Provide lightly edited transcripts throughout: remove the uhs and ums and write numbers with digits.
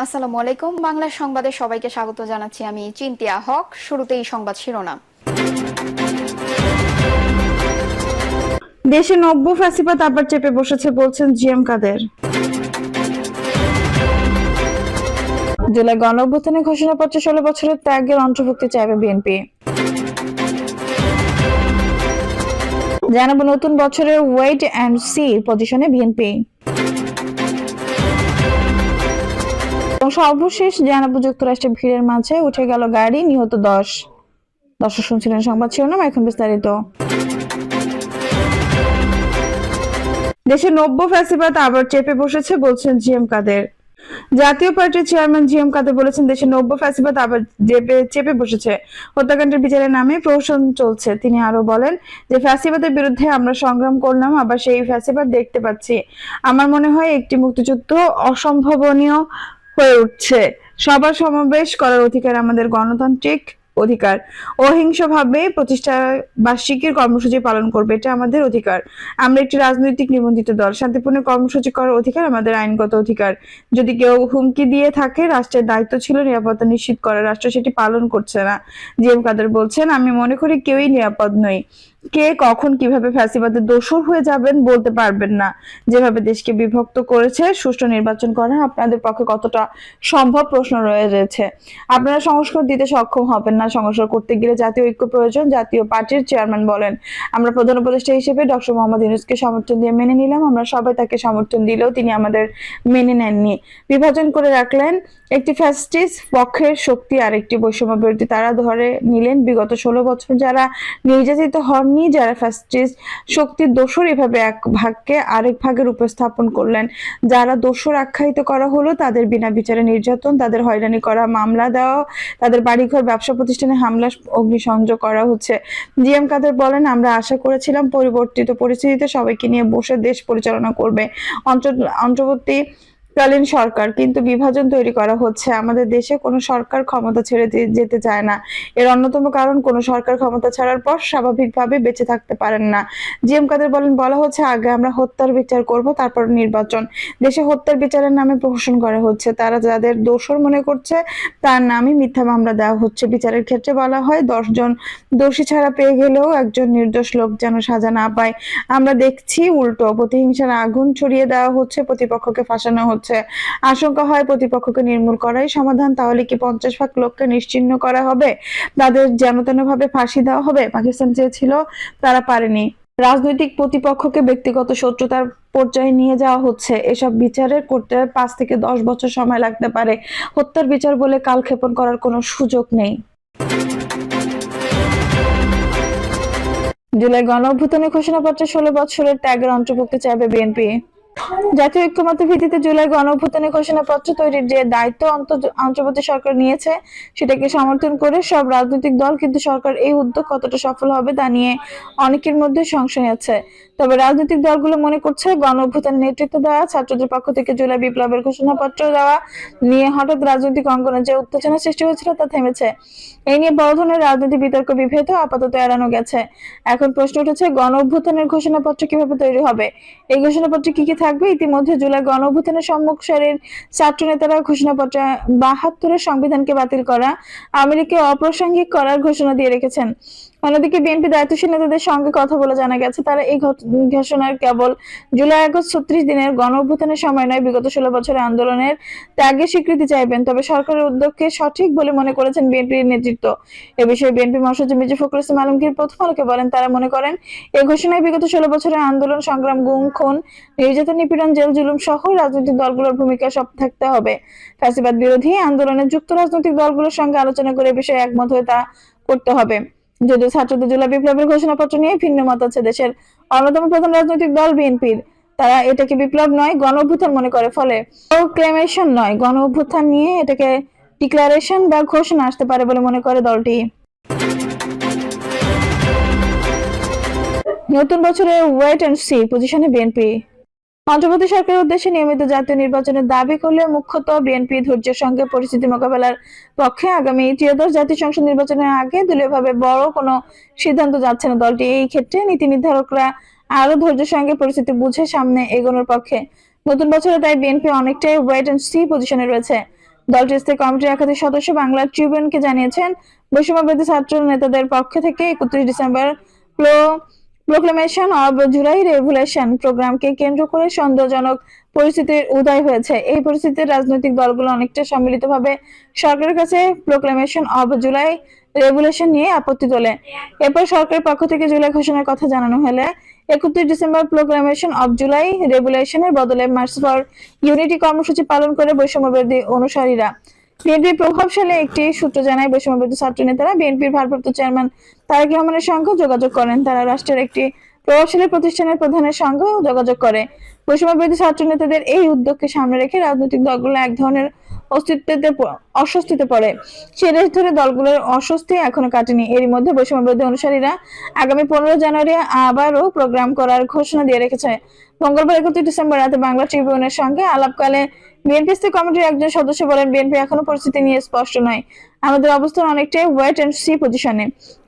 আসসালামু আলাইকুম। বাংলা সংবাদে সবাইকে স্বাগত জানাচ্ছি। আমি চিন্তিয়া হক। শুরুতেই সংবাদ শিরোনাম। দেশে নব্য ফ্যাসিবাদ আবার চেপে বসেছে বলছেন জিএম কাদের। জুলাই গণঅভ্যুত্থানের ঘোষণাপত্রে 16 বছরের ত্যাগের অন্তর্ভুক্তি চাইবে বিএনপি। জানাবো নতুন বছরের ওয়েট অ্যান্ড সি পজিশনে বিএনপি। এবং সর্বশেষ জানাবো যুক্তরাষ্ট্রের ভিড়ের মাঝে উঠে গেল গাড়ি, নিহত 10। দর্শক শুনছিলেন সংবাদ শিরোনাম, এখন বিস্তারিত। দেশে নব্য ফ্যাসিবাদ আবার চেপে বসেছে বলছেন জিএম কাদের। জাতীয় পার্টির চেয়ারম্যান জিএম কাদের বলেছেন, দেশে নব্য ফ্যাসিবাদ আবার চেপে বসেছে। হত্যাকাণ্ডের বিচারের নামে প্রহসন চলছে। তিনি আরো বলেন যে ফ্যাসিবাদের বিরুদ্ধে আমরা সংগ্রাম করলাম, আবার সেই ফ্যাসিবাদ দেখতে পাচ্ছি। আমার মনে হয় একটি মুক্তিযুদ্ধ অসম্ভাবনীয় হয়ে উঠছে। সবার সমাবেশ করার অধিকার আমাদের গণতান্ত্রিক অধিকার। অহিংসভাবে প্রতিষ্ঠা বার্ষিকীর কর্মসূচি পালন করবে, এটা আমাদের অধিকার। আমরা একটি রাজনৈতিক নিবন্ধিত দল। শান্তিপূর্ণ কর্মসূচি করার অধিকার আমাদের আইনগত অধিকার। যদি কেউ হুমকি দিয়ে থাকে, রাষ্ট্রের দায়িত্ব ছিল নিরাপত্তা নিশ্চিত করা, রাষ্ট্র সেটি পালন করছে না। জিএম কাদের বলছেন, আমি মনে করি কেউই নিরাপদ নই। কে কখন কিভাবে ফ্যাসিবাদের দোসর হয়ে যাবেন বলতে পারবেন না। যেভাবে দেশকে বিভক্ত করেছে, সুষ্ঠু নির্বাচন করা আপনাদের পক্ষে কতটা সম্ভব প্রশ্ন রয়েছে। আপনারা সংস্কার দিতে সক্ষম হবেন না। সংস্কার করতে গেলে জাতীয় ঐক্য প্রয়োজন, জাতীয় পার্টির চেয়ারম্যান বলেন। আমরা প্রধান উপদেষ্টা হিসেবে ডক্টর মোহাম্মদ ইউনূসকে সমর্থন দিয়ে মেনে নিলাম। আমরা সবাই তাকে সমর্থন দিলেও তিনি আমাদের মেনে নেননি। বিভাজন করে রাখলেন। একটি ফ্যাসিস্ট পক্ষের শক্তি আর একটি বৈষম্য বিরোধী তারা ধরে নিলেন। বিগত 16 বছর যারা নির্যাতিত হননি, যারা ফ্যাসিস্ট শক্তির দোসর, এভাবে এক ভাগকে আরেক ভাগের উপস্থাপন করলেন। যারা দোসর আখ্যায়িত করা হলো, তাদের বিনা বিচারে নির্যাতন, তাদের হয়রানি করা, মামলা দেওয়া, তাদের বাড়িঘর ব্যবসা প্রতিষ্ঠানে হামলা, অগ্নিসংযোগ করা হচ্ছে। জিএম কাদের বলেন, আমরা আশা করেছিলাম পরিবর্তিত পরিস্থিতিতে সবাইকে নিয়ে বসে দেশ পরিচালনা করবে অন্তর্বর্তীকালীন সরকার, কিন্তু বিভাজন তৈরি করা হচ্ছে। আমাদের দেশে কোনো সরকার ক্ষমতা ছেড়ে যেতে চায় না। এর অন্যতম কারণ, কোনো সরকার ক্ষমতা ছাড়ার পর স্বাভাবিকভাবে বেঁচে থাকতে পারেন না। জিএম কাদের বলেন, বলা হচ্ছে আগে আমরা হত্যার বিচার করব, তারপর নির্বাচন। দেশে হত্যার বিচারের নামে প্রহসন করা হচ্ছে। তারা যাদের দোষর মনে করছে তার নামে মিথ্যা মামলা দেওয়া হচ্ছে। বিচারের ক্ষেত্রে বলা হয় 10 জন দোষী ছাড়া পেয়ে গেলেও একজন নির্দোষ লোক যেন সাজা না পায়। আমরা দেখছি উল্টো, প্রতিহিংসার আগুন ছড়িয়ে দেওয়া হচ্ছে, প্রতিপক্ষকে ফাঁসানো হচ্ছে। আশঙ্কা হয় প্রতিপক্ষকে নির্মূল করাই সমাধান। তাহলে কি 50 ভাগ লোককে নিশ্চিহ্ন করা হবে? তাদের যেন তেন ভাবে ফাঁসি দেওয়া হবে? পাকিস্তান চেয়েছিল, তারা পারেনি। রাজনৈতিক প্রতিপক্ষকে ব্যক্তিগত শত্রুতার পর্যায়ে নিয়ে যাওয়া হচ্ছে। এসব বিচারের করতে 5 থেকে 10 বছর সময় লাগতে পারে। হত্যার বিচার বলে কালক্ষেপণ করার কোনো সুযোগ নেই। জুলাই গণঅভ্যুত্থানের ঘোষণাপত্রে 16 বছরের ত্যাগের অন্তর্ভুক্তি চাইবে বিএনপি। জাতীয় ঐক্যমত্যের ভিত্তিতে জুলাই গণঅভ্যুত্থানের ঘোষণাপত্র তৈরির যে দায়িত্ব অন্তর্বর্তী সরকার নিয়েছে, সেটাকে সমর্থন করে সব রাজনৈতিক দল। কিন্তু সরকার এই উদ্যোগ কতটা সফল হবে তা নিয়ে অনেকের মধ্যে সংশয় আছে। তবে রাজনৈতিক দলগুলো মনে করছে, গণঅভ্যুত্থানের নেতৃত্ব দেওয়া ছাত্রদের পক্ষ থেকে জুলাই বিপ্লবের ঘোষণাপত্র দেওয়া নিয়ে হঠাৎ রাজনৈতিক অঙ্গনে যে উত্তেজনা সৃষ্টি হয়েছিল তা থেমেছে। এই নিয়ে বড় ধরনের রাজনৈতিক বিতর্ক বিভেদ আপাতত এড়ানো গেছে। এখন প্রশ্ন উঠেছে, গণঅভ্যুত্থানের ঘোষণাপত্র কিভাবে তৈরি হবে, এই ঘোষণাপত্রে কি কি থাকবে। ইতিমধ্যে জুলাই গণঅভ্যুত্থানের সম্মুখ সারির ছাত্র নেতারা ঘোষণাপত্রে 72-এর সংবিধানকে বাতিল করা, আওয়ামী লীগকে অপ্রাসঙ্গিক করার ঘোষণা দিয়ে রেখেছেন। অন্যদিকে বিএনপি দায়িত্বশীল নেতাদের সঙ্গে কথা বলে জানা গেছে, তারা এই ঘোষণার কেবল জুলাই আগস্ট 36 দিনের গণঅভ্যুত্থানের সময় নয়, বিগত 16 বছরের আন্দোলনের ত্যাগের স্বীকৃতি চাইবেন। তবে সরকারের উদ্যোগকে সঠিক বলে মনে করেছেন বিএনপির নেতৃত্ব। এ বিষয়ে বিএনপি মহাসচিব মির্জা ফখরুল ইসলাম আলমগীর প্রথম আলোকে বলেন, তারা মনে করেন এই ঘোষণায় বিগত 16 বছরের আন্দোলন সংগ্রাম, গুম খুন, নির্যাতন, নিপীড়ন, জেল জুলুম সহ রাজনৈতিক দলগুলোর ভূমিকা সব থাকতে হবে। ফ্যাসিবাদ বিরোধী আন্দোলনে যুক্ত রাজনৈতিক দলগুলোর সঙ্গে আলোচনা করে বিষয়ে একমত হয়ে তা করতে হবে। যদিও ছাত্রদের জুলাই বিপ্লবের ঘোষণাপত্র নিয়ে ভিন্ন মত আছে দেশের অন্যতম প্রধান রাজনৈতিক দল বিএনপির। তারা এটাকে বিপ্লব নয়, গণ অভ্যুত্থান মনে করে। ফলে প্রোক্লেমেশন নয়, গণ অভ্যুত্থান নিয়ে এটাকে ডিক্লারেশন বা ঘোষণা আসতে পারে বলে মনে করে দলটি। নতুন বছরে ওয়েট অ্যান্ড সি পজিশনে বিএনপি। অন্তর্বর্তী সরকারের উদ্দেশ্যে নিয়মিত জাতীয় নির্বাচনের দাবি করলে মুখ্যত বিএনপি ধৈর্যের সঙ্গে পরিস্থিতি মোকাবেলার পক্ষে। আগামী ত্রয়োদশ জাতীয় সংসদ নির্বাচনের আগে দলীয়ভাবে বড় কোনো সিদ্ধান্ত যাচ্ছে না দলটি। এই ক্ষেত্রে নীতি নির্ধারকরা আরো ধৈর্যের সঙ্গে পরিস্থিতি বুঝে সামনে এগোনোর পক্ষে। নতুন বছরে তাই বিএনপি অনেকটাই ওয়েট অ্যান্ড সি পজিশনে রয়েছে। দলটির স্থায়ী কমিটির একাধিক সদস্য বাংলা ট্রিবিউনকে জানিয়েছেন, বৈষম্যবিরোধী ছাত্র নেতাদের পক্ষ থেকে 31 December proclamation of July revolution প্রোগ্রামকে কেন্দ্র করে সন্দেহজনক পরিস্থিতির উদয় হয়েছে। এই পরিস্থিতিতে রাজনৈতিক দলগুলো অনেকটা সম্মিলিতভাবে সরকারের কাছে প্রোক্লেমেশন অব জুলাই রেভুলেশন নিয়ে আপত্তি তোলে। এরপর সরকারের পক্ষ থেকে জুলাই ঘোষণার কথা জানানো হলে 31 ডিসেম্বর প্রোক্লেমেশন অব জুলাই রেভুলেশনের বদলে মার্চ ফর ইউনিটি কর্মসূচি পালন করে বৈষম্যবিরোধী অনুসারীরা। বিএনপির প্রভাবশালী একটি সূত্র জানায়, বৈষম্যবিরোধী ছাত্র নেতারা বিএনপির ভারপ্রাপ্ত চেয়ারম্যান তারেক রহমানের সঙ্গে যোগাযোগ করেন। তারা রাষ্ট্রের একটি প্রভাবশালী প্রতিষ্ঠানের প্রধানের সঙ্গে যোগাযোগ করে। বৈষম্যবিরোধী ছাত্র নেতাদের এই উদ্যোগকে সামনে রেখে রাজনৈতিক দলগুলো এক ধরনের অস্বস্তিতে পড়ে। সে দেশ ধরে দলগুলোর অস্বস্তি এখনো কাটেনি। এরই মধ্যে বৈষম্যবিরোধী অনুসারীরা আগামী 15 জানুয়ারি আবারও প্রোগ্রাম করার ঘোষণা দিয়ে রেখেছে। মঙ্গলবার 31 ডিসেম্বর রাতে বাংলা ট্রিবিউনের সঙ্গে আলাপকালে বিএনপি স্থায়ী কমিটির একজন সদস্য বলেন, বিএনপি এখনো পরিস্থিতি নিয়ে স্পষ্ট নয়। আমাদের অবস্থান অনেকটাই ওয়েট এন্ড সি পজিশনে।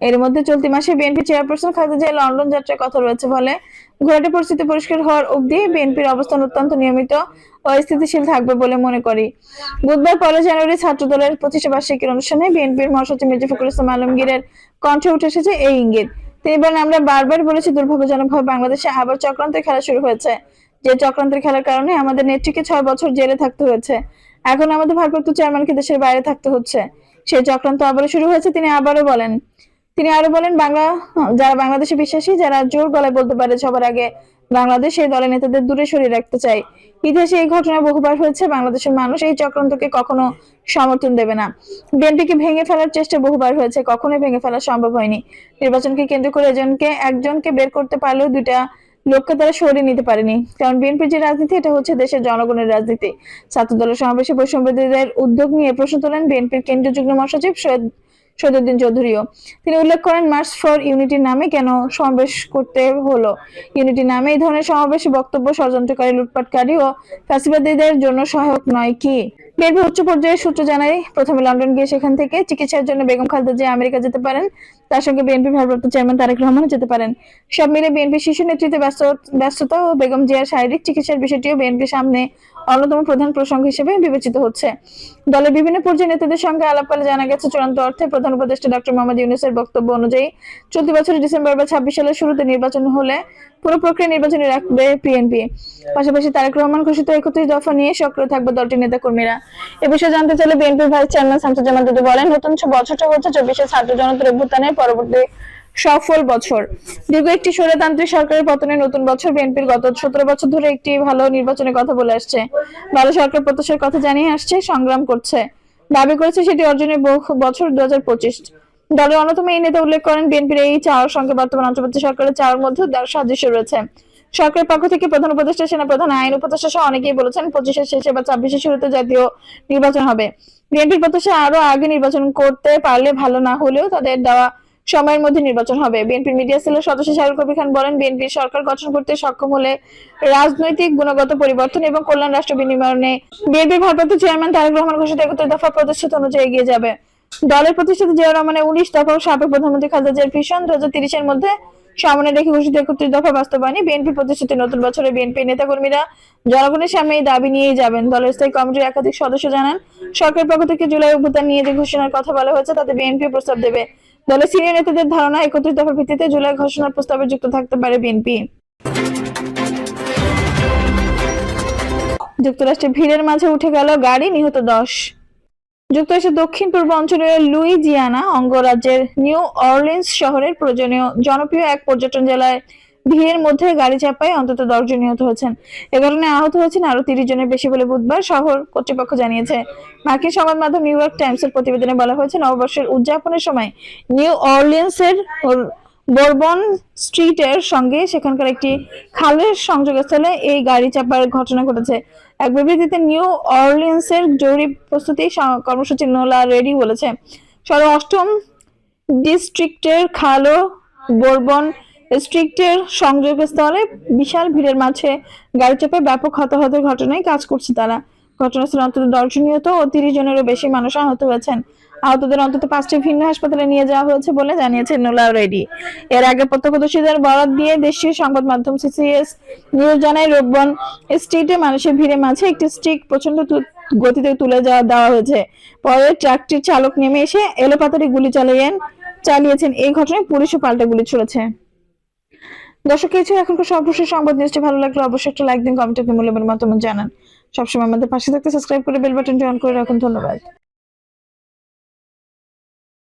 এর মধ্যে চলতি মাসে বিএনপি চেয়ারপারসন খালেদা জিয়ার লন্ডন যাত্রার কথা রয়েছে বলে ঘোরাটে পরিস্থিতি পরিষ্কার হওয়ার অবধি বিএনপির অবস্থান অত্যন্ত নিয়মিত ও স্থিতিশীল থাকবে বলে মনে করি। বুধবার 1 জানুয়ারি ছাত্র দলের প্রতিষ্ঠা বার্ষিকীর অনুষ্ঠানে বিএনপির মহাসচিব মির্জা ফখরুল ইসলাম আলমগীরের কণ্ঠে উঠে এসেছে এই ইঙ্গিত। তিনি বলেন, আমরা বারবার বলেছি, দুর্ভাগ্যজনকভাবে বাংলাদেশে আবার চক্রান্তের খেলা শুরু হয়েছে। যে চক্রান্তের খেলার কারণে আমাদের নেত্রীকে 6 বছর জেলে থাকতে হয়েছে। এখন আমাদের ভারপ্রাপ্ত চেয়ারম্যানকে দেশের বাইরে থাকতে হচ্ছে। সেই চক্রান্ত আবারও শুরু হয়েছে। তিনি আরো বলেন, যারা বাংলাদেশে বিশ্বাসী, যারা জোর গলায় বলতে পারে সবার আগে বাংলাদেশ, এই দলের নেতাদের দূরে সরিয়ে রাখতে চাই। ইতিহাসে এই ঘটনা বহুবার হয়েছে। বাংলাদেশের মানুষ এই চক্রান্তকে কখনো সমর্থন দেবে না। বিএনপিকে ভেঙে ফেলার চেষ্টা বহুবার হয়েছে, কখনোই ভেঙে ফেলা সম্ভব হয়নি। নির্বাচনকে কেন্দ্র করে একজনকে বের করতে পারলেও 2টা লোককে তারা সরিয়ে নিতে পারেনি। কারণ বিএনপির যে রাজনীতি, এটা হচ্ছে দেশের জনগণের রাজনীতি। ছাত্র দলের সমাবেশে বৈষম্যবিরোধীদের উদ্যোগ নিয়ে প্রশ্ন তোলেন বিএনপির কেন্দ্রীয় যুগ্ম মহাসচিব সৈয়দউদ্দিন চৌধুরীও। তিনি উল্লেখ করেন, মার্চ ফর ইউনিটির নামে কেন সমাবেশ করতে হলো। ইউনিটির নামে এই ধরনের সমাবেশ বক্তব্য ষড়যন্ত্রকারী, লুটপাটকারী ও ফ্যাসিবাদীদের জন্য সহায়ক নয় কি? বিএনপি উচ্চ পর্যায়ের সূত্র জানায়, প্রথমে লন্ডন গিয়ে সেখান থেকে চিকিৎসার জন্য বেগম খালেদা জিয়া আমেরিকা যেতে পারেন। তার সঙ্গে বিএনপি ভারপ্রাপ্ত চেয়ারম্যান তারেক রহমানও যেতে পারেন। সব মিলে বিএনপি শীর্ষ নেতৃত্বে ব্যস্ততা ও বেগম জিয়ার শারীরিক চিকিৎসার বিষয়টিও বিএনপির সামনে অন্যতম প্রধান প্রসঙ্গ হিসেবে বিবেচিত হচ্ছে। দলের বিভিন্ন পর্যায়ের নেতাদের সঙ্গে আলাপকালে জানা গেছে, চূড়ান্ত অর্থে প্রধান উপদেষ্টা ডক্টর মোহাম্মদ ইউনূসের বক্তব্য অনুযায়ী চলতি বছরের ডিসেম্বর বা 26 সালের শুরুতে নির্বাচন হলে পুরো প্রক্রিয়া নির্বাচনে রাখবে বিএনপি। পাশাপাশি তারেক রহমান ঘোষিত 31 দফা নিয়ে সক্রিয় থাকবে দলটির নেতাকর্মীরা। এ বিষয়ে জানতে চাইলে বিএনপির ভাইস চেয়ারম্যান শামসুজ্জামান দুদু বলেন, নতুন বছরটা হচ্ছে 24 ছাত্র জনতার অভ্যুত্থানের পরবর্তী সফল বছর। দীর্ঘ একটি স্বৈরতান্ত্রিক সরকারের পতনের নতুন বছর। বিএনপির গত 17 বছর ধরে একটি ভালো নির্বাচনের কথা বলে আসছে, ভালো সরকার প্রত্যাশার কথা জানিয়ে আসছে, সংগ্রাম করছে, দাবি করেছে সেটি অর্জনের বছর 2025। দলের অন্যতম এই নেতা উল্লেখ করেন, বিএনপির এই চাওয়ার সঙ্গে বর্তমান অন্তর্বর্তী সরকারের চাওয়ার মধ্যে সাদৃশ্য রয়েছে। সরকারের পক্ষ থেকে প্রধান উপদেষ্টা, সেনাপ্রধান, আইন উপদেষ্টা সহ অনেকেই বলেছেন 25-এর শেষে বা 26-এর শুরুতে জাতীয় নির্বাচন হবে। বিএনপির প্রত্যাশা আরো আগে নির্বাচন করতে পারলে ভালো, না হলেও তাদের দেওয়া সময়ের মধ্যে নির্বাচন হবে। বিএনপির মিডিয়া সেলের সদস্য শাহরুল কবির খান বলেন, বিএনপির সরকার গঠন করতে সক্ষম হলে রাজনৈতিক গুণগত পরিবর্তন এবং কল্যাণ রাষ্ট্র বিনির্মাণে বিএনপির ভারপ্রাপ্ত চেয়ারম্যান তারেক রহমান ঘোষিত 31 দফা প্রতিশ্রুতি অনুযায়ী এগিয়ে যাবে। দলের প্রতিষ্ঠাতা জিয়াউর রহমানের 19 দফা ও সাবেক প্রধানমন্ত্রী খালেদা জিয়ার ভিশন 2030-এর মধ্যে সামনে রেখে ঘোষিত 31 দফা বাস্তবায়নে বিএনপির প্রতিশ্রুতি। নতুন বছরে বিএনপি নেতাকর্মীরা জনগণের সামনে এই দাবি নিয়েই যাবেন। দলের স্থায়ী কমিটির একাধিক সদস্য জানান, সরকারের পক্ষ থেকে জুলাই অভ্যুত্থান নিয়ে যে ঘোষণার কথা বলা হয়েছে তাতে বিএনপি প্রস্তাব দেবে। দলের সিনিয়র নেতাদের ধারণা, 31 দফার ভিত্তিতে জুলাই ঘোষণার প্রস্তাবে যুক্ত থাকতে পারে বিএনপি। যুক্তরাষ্ট্রে ভিড়ের মাঝে উঠে গেল গাড়ি, নিহত 10। যুক্তরাষ্ট্রের দক্ষিণ পূর্ব অঞ্চলের লুইজিয়ানা অঙ্গরাজ্যের নিউ অরলিন্স শহরের জনপ্রিয় এক পর্যটন জেলায় ভিড়ের মধ্যে গাড়ি চাপায় অন্তত 10 জন নিহত হয়েছেন। এ ঘটনায় আহত হয়েছেন আরো 30 জনের বেশি বলে বুধবার শহর কর্তৃপক্ষ জানিয়েছে। মার্কিন সংবাদ মাধ্যম নিউ ইয়র্ক টাইমসের প্রতিবেদনে বলা হয়েছে, নববর্ষের উদযাপনের সময় নিউ অরলিন্সের বোরবন স্ট্রিটের সঙ্গে সেখানকার একটি খালের সংযোগস্থলে এই গাড়ি চাপার ঘটনা ঘটেছে। এক বিবৃতিতে নিউ অরলিন্সের জরুরি প্রস্তুতি কর্মসূচি নোলা রেডি বলেছে, শহরের 8ম ডিস্ট্রিক্টের খাল ও বোরবন স্ট্রিটের সংযোগস্থলে বিশাল ভিড়ের মাঝে গাড়ি চাপে ব্যাপক হতাহতের ঘটনায় কাজ করছে তারা। ঘটনাস্থলে অন্তত 10 জন নিহত ও 30 জনেরও বেশি মানুষ আহত হয়েছেন। আহতদের অন্তত 5টি ভিন্ন হাসপাতালে নিয়ে যাওয়া হয়েছে বলে জানিয়েছে নোলা রেডি। এর আগে প্রত্যক্ষদর্শীদের বরাত দিয়ে দেশীয় সংবাদ মাধ্যম সিসিএস নিউজ জানায়, রোববন স্ট্রিটে মানুষের ভিড়ের মাঝে একটি স্ট্রিক প্রচন্ড গতিতে তুলে দেওয়া হয়েছে। পরে ট্রাকটির চালক নেমে এসে এলোপাতাড়ি গুলি চালিয়েছেন। এই ঘটনায় পুলিশও পাল্টা গুলি ছুড়েছে। দর্শক, এই ছিল এখনকার সর্বশেষ সংবাদ। নিউজটি ভালো লাগলে অবশ্যই একটা লাইক দিন, কমেন্টে মূল্যবান মতামত জানান। সবসময় আমাদের পাশে থাকতে সাবস্ক্রাইব করে বেল বাটনটি অন করে রাখুন। ধন্যবাদ।